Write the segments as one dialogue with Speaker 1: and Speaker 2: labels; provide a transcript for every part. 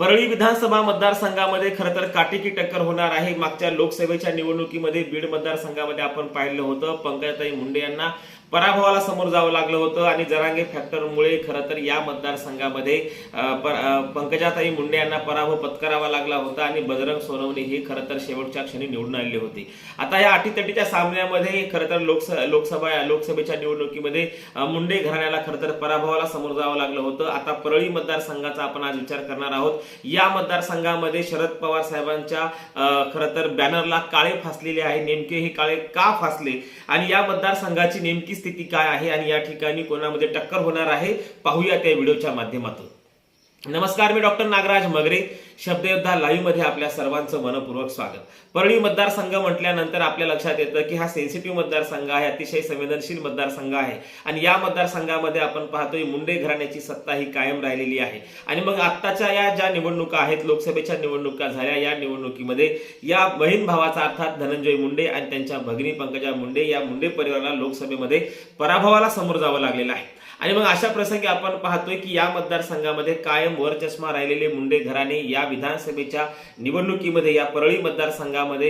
Speaker 1: परळी विधानसभा मतदारसंघामध्ये खरं तर काटेकी टक्कर होणार आहे। मागच्या लोकसभेच्या निवडणुकीमध्ये बीड मतदारसंघामध्ये आपण पाहिलं होतं पंकजाताई मुंडे यांना पराभवाला समोर जावं लागलं होतं आणि जरांगे फॅक्टरमुळे खरं तर या मतदारसंघामध्ये पंकजाताई मुंडे यांना पराभव पत्करावा लागला होता आणि बजरंग सोनवणे हे खरं तर शेवटच्या क्षणी निवडून आले होते। आता या अटीतटीच्या सामन्यामध्ये खरं तर लोकसभेच्या निवडणुकीमध्ये मुंडे घराण्याला खरं तर पराभवाला समोर जावं लागलं होतं। आता परळी मतदारसंघाचा आपण आज विचार करणार आहोत। या मतदारसंघामध्ये शरद पवार साहेबांच्या खरं तर बॅनरला काळे फासलेले आहे। नेमके हे काळे का फासले आणि या मतदारसंघाची नेमकी स्थिती काय आहे आणि या ठिकाणी कोणामध्ये टक्कर होणार आहे पाहूया त्या व्हिडिओच्या माध्यमातून। नमस्कार, मी डॉक्टर नागराज मगरे, शब्दयोद्धा लाईव्ह मध्ये आपल्या सर्वांचं मनपूर्वक स्वागत। परळी मतदारसंघ म्हटल्यानंतर आपल्या लक्षात येतं की हा सेन्सिटिव्ह मतदारसंघ आहे, अतिशय संवेदनशील मतदारसंघ आहे आणि या मतदारसंघामध्ये आपण पाहतोय मुंडे घराण्याची सत्ता ही कायम राहिलेली आहे। आणि मग आत्ताच्या या ज्या निवडणुका आहेत, लोकसभेच्या निवडणुका झाल्या, या निवडणुकीमध्ये या बहीण भावाचा अर्थात धनंजय मुंडे आणि त्यांच्या भगिनी पंकजा मुंडे या मुंडे परिवाराला लोकसभेमध्ये पराभवाला समोर जावं लागलेलं आहे। आणि मग अशा प्रसंगी आपण पाहतोय की या मतदारसंघामध्ये कायम वर चष्मा राहिलेले मुंडे घराणे या विधानसभेच्या निवडणुकीमध्ये या परळी मतदारसंघामध्ये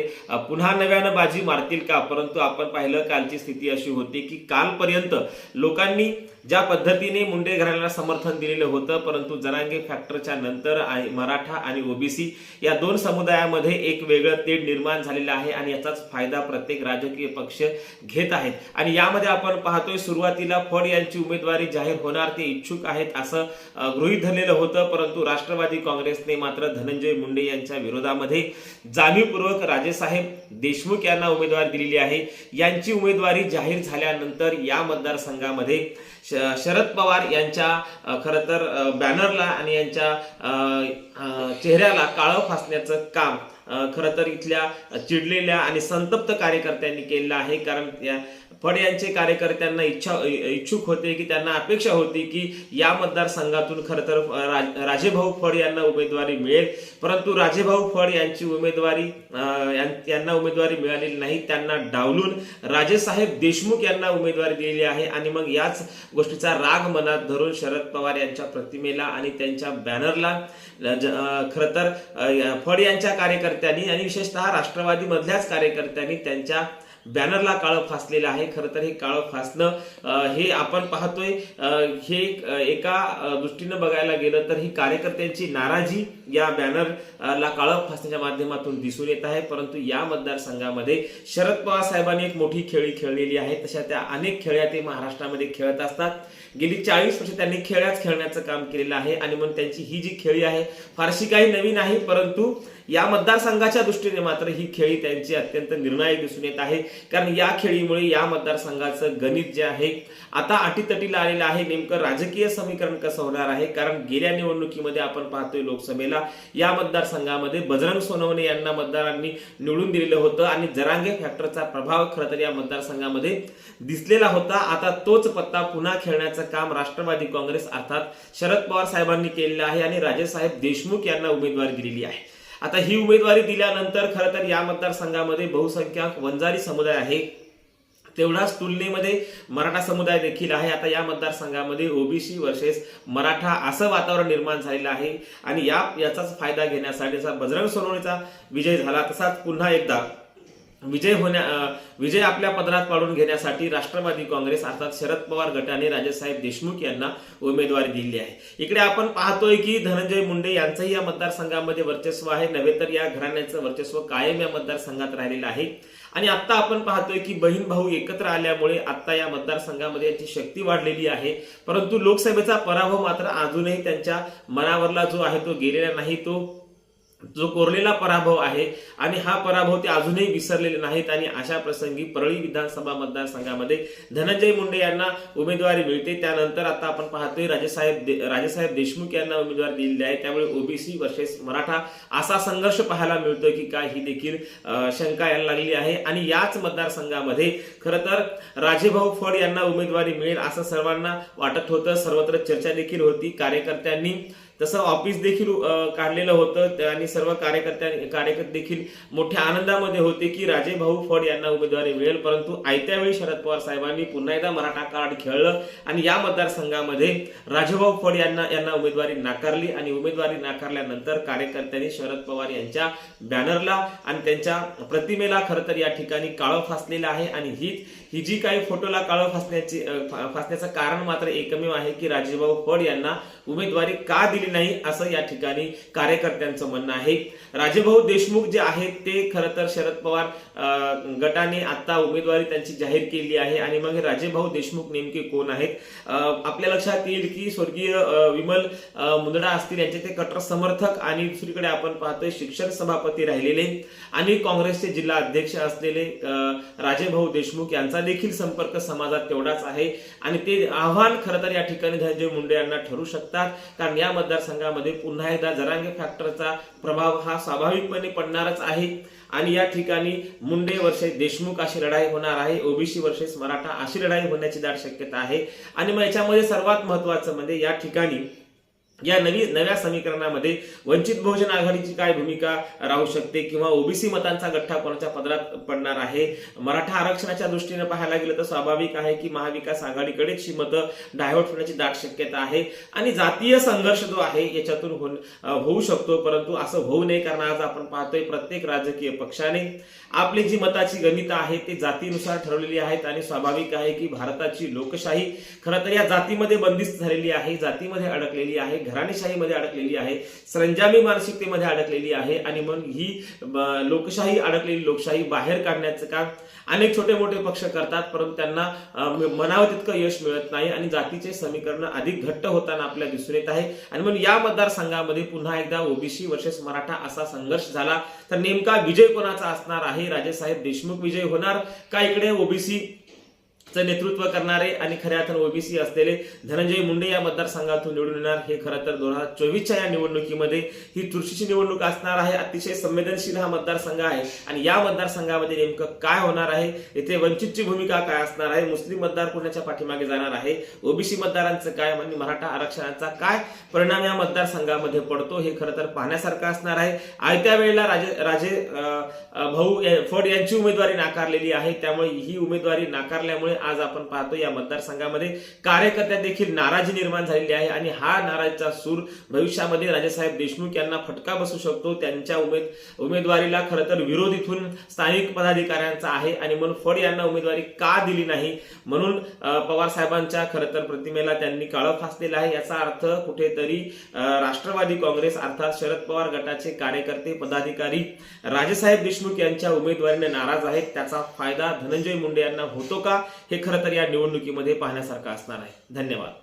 Speaker 1: पुन्हा नव्यानं बाजी मारतील का? परंतु आपण पाहिलं कालची स्थिती अशी होती की कालपर्यंत लोकांनी ज्या पद्धतीने मुंडे घराण्याला समर्थन दिलेलं होतं, परंतु जरांगे फॅक्टरच्या नंतर मराठा आणि ओबीसी या दोन समुदायामध्ये एक वेगळं तेढ निर्माण झालेलं आहे आणि याचाच फायदा प्रत्येक राजकीय पक्ष घेत आहेत। आणि यामध्ये आपण पाहतोय सुरुवातीला फड यांची उमेदवारी जाहीर होणार, ते इच्छुक आहेत असं गृहीत धरलेलं होतं, परंतु राष्ट्रवादी काँग्रेसने मात्र धनंजय मुंडे यांच्या विरोधामध्ये जाणीवपूर्वक राजेसाहेब देशमुख यांना उमेदवारी दिलेली आहे। यांची उमेदवारी जाहीर झाल्यानंतर या मतदारसंघामध्ये शरद पवार यांच्या खरं तर बॅनरला आणि यांच्या चेहऱ्याला काळं फासण्याचं काम खरं तर इथल्या चिडलेल्या आणि संतप्त कार्यकर्त्यांनी केलेलं आहे। कारण फड यांचे कार्यकर्त्यांना इच्छुक होते की त्यांना अपेक्षा होती की या मतदारसंघातून खरं तर राजेभाऊ फड यांना उमेदवारी मिळेल, परंतु राजेभाऊ फड यांची यांना उमेदवारी मिळालेली नाही। त्यांना डावलून राजेसाहेब देशमुख यांना उमेदवारी दिलेली आहे आणि मग याच गोष्टीचा राग मनात धरून शरद पवार यांच्या प्रतिमेला आणि त्यांच्या बॅनरला खरं तर फड यांच्या कार्यकर्त्यांनी आणि विशेषतः राष्ट्रवादी मधल्याच कार्यकर्त्यांनी त्यांच्या बॅनरला काळं फासलेलं आहे। खरं तर हे काळं फासणं हे आपण पाहतोय हे एका दृष्टीनं बघायला गेलं तर ही कार्यकर्त्यांची नाराजी या बॅनरला काळं फासण्याच्या माध्यमातून दिसून येत आहे। परंतु या मतदारसंघामध्ये शरद पवार साहेबांनी एक मोठी खेळी खेळलेली आहे, तशा त्या अनेक खेळ्या ते महाराष्ट्रामध्ये खेळत असतात। गेली 40 वर्ष त्यांनी खेळण्याचं काम केलेलं आहे आणि मग त्यांची ही जी खेळी आहे फारशी काही नवीन आहे, परंतु या मतदारसंघाच्या दृष्टीने मात्र ही खेळी त्यांची अत्यंत निर्णायक दिसून येत आहे। कारण या खेळीमुळे या मतदारसंघाचं गणित जे आहे आता अटीतटीला आलेलं आहे। नेमकं राजकीय समीकरण कसं होणार आहे? कारण गेल्या निवडणुकीमध्ये आपण पाहतोय लोकसभेला या मतदारसंघामध्ये बजरंग सोनवणे यांना मतदारांनी निवडून दिलेलं होतं आणि जरांगे फॅक्टरचा प्रभाव खरं तर या मतदारसंघामध्ये दिसलेला होता। आता तोच पत्ता पुन्हा खेळण्याचं काम राष्ट्रवादी काँग्रेस अर्थात शरद पवार साहेबांनी केलेलं आहे आणि राजेसाहेब देशमुख यांना उमेदवारी दिलेली आहे। आता ही उमेदवारी दिल्यानंतर खरं तर या मतदारसंघामध्ये बहुसंख्याक वंजारी समुदाय आहे, तेवढाच तुलनेमध्ये मराठा समुदाय देखील आहे। आता या मतदारसंघामध्ये ओबीसी वर्सेस मराठा असं वातावरण निर्माण झालेलं आहे आणि याचाच फायदा घेण्यासाठी बजरंग सोनवणेचा विजय झाला तसाच पुन्हा एकदा विजय आपल्या पदरात पाडून घेण्यासाठी राष्ट्रवादी काँग्रेस अर्थात शरद पवार गटाने राजेसाहेब देशमुख यांना उमेदवारी दिली आहे। इकडे आपण पाहतोय की धनंजय मुंडे यांचंही या मतदारसंघामध्ये वर्चस्व आहे, नव्हे तर या घराण्याचं वर्चस्व कायम या मतदारसंघात राहिलेलं आहे। आणि आता आपण पाहतोय की बहीण भाऊ एकत्र आल्यामुळे आता या मतदारसंघामध्ये याची शक्ती वाढलेली आहे, परंतु लोकसभेचा पराभव मात्र अजूनही त्यांच्या मनावरला जो आहे तो गेलेला नाही, तो जो कोरलेला पराभव आहे आणि हा पराभव ते अजूनही विसरलेले नाहीत। आणि अशा प्रसंगी परळी विधानसभा मतदारसंघामध्ये धनंजय मुंडे यांना उमेदवारी मिळते। त्यानंतर आता आपण पाहतोय राजेसाहेब देशमुख यांना उमेदवारी दिलेली आहे, त्यामुळे ओबीसी वर्सेस मराठा असा संघर्ष पाहायला मिळतोय की काय ही देखील शंका यायला लागली आहे। आणि याच मतदारसंघामध्ये खरं तर राजेभाऊ फड यांना उमेदवारी मिळेल असं सर्वांना वाटत होतं, सर्वत्र चर्चा देखील होती। कार्यकर्त्यांनी तसं ऑफिस देखील काढलेलं होतं आणि सर्व कार्यकर्ते देखील मोठ्या आनंदामध्ये होते की राजेभाऊ फड यांना उमेदवारी मिळेल, परंतु आयत्या वेळी शरद पवार साहेबांनी पुन्हा एकदा मराठा कार्ड खेळलं आणि या मतदारसंघामध्ये राजेभाऊ फड यांना उमेदवारी नाकारली आणि उमेदवारी नाकारल्यानंतर कार्यकर्त्यांनी शरद पवार यांच्या बॅनरला आणि त्यांच्या प्रतिमेला खरं तर या ठिकाणी काळं फासलेलं आहे आणि ही जी काही फोटोला काळं फासण्याचं कारण मात्र एकमेव आहे की राजेभाऊ फड यांना उमेदवारी का दिली नाही असं या ठिकाणी कार्यकर्त्यांचं म्हणणं आहे। राजेभाऊ देशमुख जे आहेत ते खरं तर शरद पवार गटाने आता उमेदवारी त्यांची जाहीर केली आहे आणि मग राजेभाऊ देशमुख नेमके कोण आहेत? आपल्या लक्षात येईल की स्वर्गीय विमल मुंदडा असतील यांचे ते कट्टर समर्थक आणि दुसरीकडे आपण पाहतोय शिक्षण सभापती राहिलेले आणि काँग्रेसचे जिल्हा अध्यक्ष असलेले राजेभाऊ देशमुख यांचा देखील संपर्क समाजात तेवढाच आहे आणि ते आव्हान खरं तर या ठिकाणी धनंजय मुंडे यांना ठरू शकतात, कारण या मतदारसंघामध्ये पुन्हा एकदा जरांगे फॅक्टरचा प्रभाव हा स्वाभाविकपणे पडणारच आहे आणि या ठिकाणी मुंडे वर्सेस देशमुख अशी लढाई होणार आहे, ओबीसी वर्सेस मराठा अशी लढाई होण्याची दाट शक्यता आहे। आणि मग याच्यामध्ये सर्वात महत्वाचं म्हणजे या ठिकाणी या नव्या समीकरणामध्ये वंचित बहुजन आघाडीची काय भूमिका राहू शकते किंवा ओबीसी मतांचा गठ्ठा कोणाच्या पदरात पडणार आहे? मराठा आरक्षणाच्या दृष्टीने पाहायला गेलं तर स्वाभाविक आहे की महाविकास आघाडीकडेच ही मतं डायव्हर्ट होण्याची दाट शक्यता आहे आणि जातीय संघर्ष जो आहे याच्यातून होऊ शकतो, परंतु असं होऊ नये, कारण आज आपण पाहतोय प्रत्येक राजकीय पक्षाने आपली जी मताची गणितं आहेत ते जातीनुसार ठरवलेली आहेत आणि स्वाभाविक आहे की भारताची लोकशाही खरं तर या जातीमध्ये बंदिस्त झालेली आहे, जातीमध्ये अडकलेली आहे, घराणेशाहीमध्ये अडकलेली आहे, सरंजामी मानसिकतेमध्ये अडकलेली आहे आणि मग ही लोकशाही अडकलेली लोकशाही बाहेर काढण्याचं काम अनेक छोटे मोठे पक्ष करतात, परंतु त्यांना म्हणावं तितकं यश मिळत नाही आणि जातीचे समीकरण अधिक घट्ट होताना आपल्याला दिसून येत आहे। आणि म्हणून या मतदारसंघामध्ये पुन्हा एकदा ओबीसी वर्सेस मराठा असा संघर्ष झाला तर नेमका विजय कोणाचा असणार आहे? राजेसाहेब देशमुख विजय होणार का इकडे ओबीसी नेतृत्व करणारे आणि खऱ्या अर्थाने ओबीसी असलेले धनंजय मुंडे या मतदारसंघातून निवडून येणार? हे खरं तर 2024च्या या निवडणुकीमध्ये ही चुरशीची निवडणूक असणार आहे, अतिशय संवेदनशील हा मतदारसंघ आहे आणि या मतदारसंघामध्ये नेमकं काय होणार आहे, येथे वंचितची भूमिका काय असणार आहे, मुस्लिम मतदार कोणाच्या पाठीमागे जाणार आहे, ओबीसी मतदारांचं काय म्हणजे मराठा आरक्षणाचा काय परिणाम या मतदारसंघामध्ये पडतो हे खरं तर पाहण्यासारखं असणार आहे। आयत्या वेळेला राजे भाऊ फड यांची उमेदवारी नाकारलेली आहे, त्यामुळे ही उमेदवारी नाकारल्यामुळे आज आपण पाहतो या मतदारसंघामध्ये कार्यकर्त्यात देखील नाराजी निर्माण झालेली आहे आणि हा नाराजीचा सूर भविष्यामध्ये राजेसाहेब देशमुख यांना फटका बसू शकतो। त्यांच्या उमेदवारीला खरं तर विरोध इथून स्थानिक पदाधिकाऱ्यांचा आहे आणि म्हणून फड यांना उमेदवारी का दिली नाही म्हणून पवार साहेबांच्या खरं तर प्रतिमेला त्यांनी काळं फासलेलं आहे। याचा अर्थ कुठेतरी राष्ट्रवादी काँग्रेस अर्थात शरद पवार गटाचे कार्यकर्ते पदाधिकारी राजेसाहेब देशमुख यांच्या उमेदवारीने नाराज आहेत, त्याचा फायदा धनंजय मुंडे यांना होतो का हे खरं तर या निवडणुकीमध्ये पाहण्यासारखं असणार आहे। धन्यवाद।